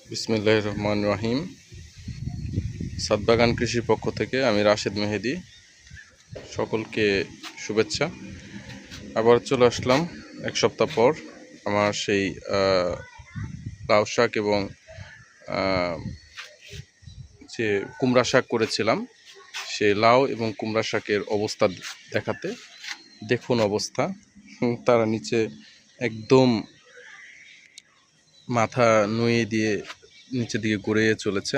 বিসমিল্লাহির রহমানির রহিম। সাদবাগান কৃষির পক্ষ থেকে আমি রাশেদ মেহেদি, সকলকে শুভেচ্ছা। আবার চলে আসলাম এক সপ্তাহ পর আমার সেই লাউ শাক এবং যে কুমড়া শাক করেছিলাম সেই লাউ এবং কুমড়া শাকের অবস্থা দেখাতে। দেখুন অবস্থা, তারা নিচে একদম মাথা নুয়ে দিয়ে নিচের দিকে গড়ে চলেছে।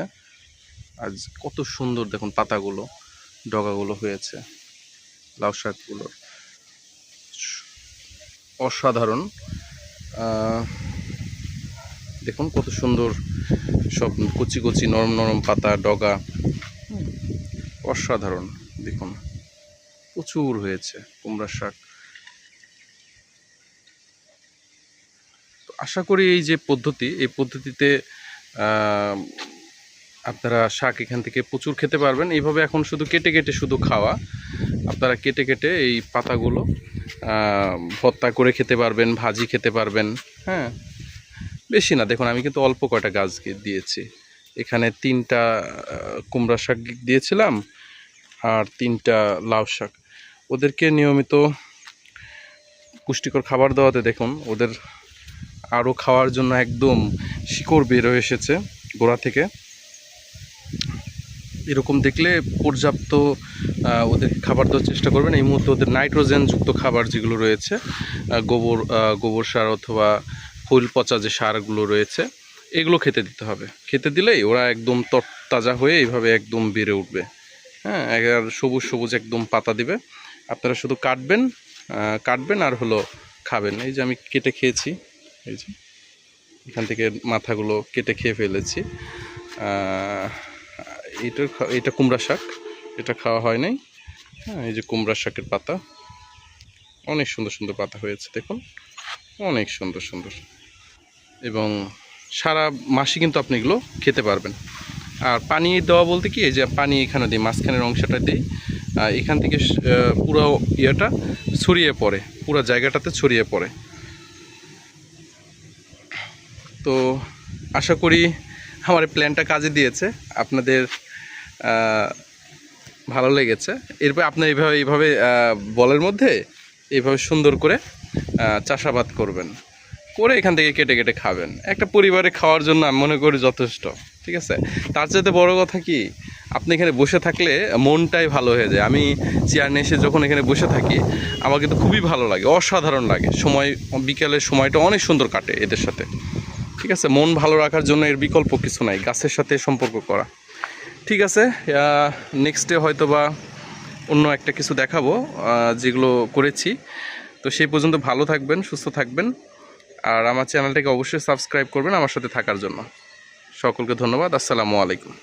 আজ কত সুন্দর দেখুন পাতাগুলো, ডগাগুলো হয়েছে লাউ শাকগুলোর, অসাধারণ। দেখুন কত সুন্দর সব কচি কচি নরম নরম পাতা, ডগা, অসাধারণ। দেখুন প্রচুর হয়েছে কুমড়া শাক। তো আশা করি এই যে পদ্ধতি, এই পদ্ধতিতে আপনারা শাক এখান থেকে প্রচুর খেতে পারবেন। এইভাবে এখন শুধু কেটে কেটে শুধু খাওয়া, আপনারা কেটে কেটে এই পাতাগুলো ভর্তা করে খেতে পারবেন, ভাজি খেতে পারবেন। হ্যাঁ, বেশি না, দেখুন আমি কিন্তু অল্প কয়টা গাছ দিয়েছি। এখানে 3টা কুমড়া শাক দিয়েছিলাম আর 3টা লাউ শাক। ওদেরকে নিয়মিত পুষ্টিকর খাবার দেওয়াতে দেখুন ওদের আরও খাওয়ার জন্য একদম শিকড় বের হয়ে এসেছে গোড়া থেকে। এরকম দেখলে পর্যাপ্ত ওদেরকে খাবার দেওয়ার চেষ্টা করবেন। এই মুহূর্তে ওদের নাইট্রোজেনযুক্ত খাবার যেগুলো রয়েছে, গোবর সার অথবা ফুল পচা যে সারগুলো রয়েছে, এগুলো খেতে দিতে হবে। খেতে দিলেই ওরা একদম তরতাজা হয়ে এইভাবে একদম বেড়ে উঠবে। হ্যাঁ, সবুজ সবুজ একদম পাতা দিবে। আপনারা শুধু কাটবেন আর হলো খাবেন। এই যে আমি কেটে খেয়েছি, এই যে এখান থেকে মাথাগুলো কেটে খেয়ে ফেলেছি। এটা কুমড়া শাক, এটা খাওয়া হয় নাই। হ্যাঁ, এই যে কুমড়া শাকের পাতা, অনেক সুন্দর সুন্দর পাতা হয়েছে দেখুন, অনেক সুন্দর সুন্দর। এবং সারা মাসই কিন্তু আপনি এগুলো খেতে পারবেন। আর পানি দেওয়া বলতে কি, এই যে পানি এখানে দিই, মাঝখানের অংশটা দিই, এখান থেকে পুরো ইয়েটা ছড়িয়ে পড়ে, পুরো জায়গাটাতে ছড়িয়ে পড়ে। তো আশা করি আমার এই প্ল্যানটা কাজে দিয়েছে, আপনাদের ভালো লেগেছে। এরপর আপনার এইভাবে বলের মধ্যে এইভাবে সুন্দর করে চাষাবাদ করবেন, করে এখান থেকে কেটে কেটে খাবেন। একটা পরিবারে খাওয়ার জন্য আমি মনে করি যথেষ্ট, ঠিক আছে। তার চাইতে বড় কথা কি, আপনি এখানে বসে থাকলে মনটাই ভালো হয়ে যায়। আমি চেয়ার নিয়ে এসে যখন এখানে বসে থাকি, আমার কিন্তু খুবই ভালো লাগে, অসাধারণ লাগে। বিকেলের সময়টা অনেক সুন্দর কাটে এদের সাথে, ঠিক আছে। মন ভালো রাখার জন্য এর বিকল্প কিছু নাই, গাছের সাথে সম্পর্ক করা। ঠিক আছে, নেক্সটে হয়তো বা অন্য একটা কিছু দেখাবো যেগুলো করেছি। তো সেই পর্যন্ত ভালো থাকবেন, সুস্থ থাকবেন, আর আমার চ্যানেলটাকে অবশ্যই সাবস্ক্রাইব করবেন আমার সাথে থাকার জন্য। সকলকে ধন্যবাদ। আসসালামু আলাইকুম।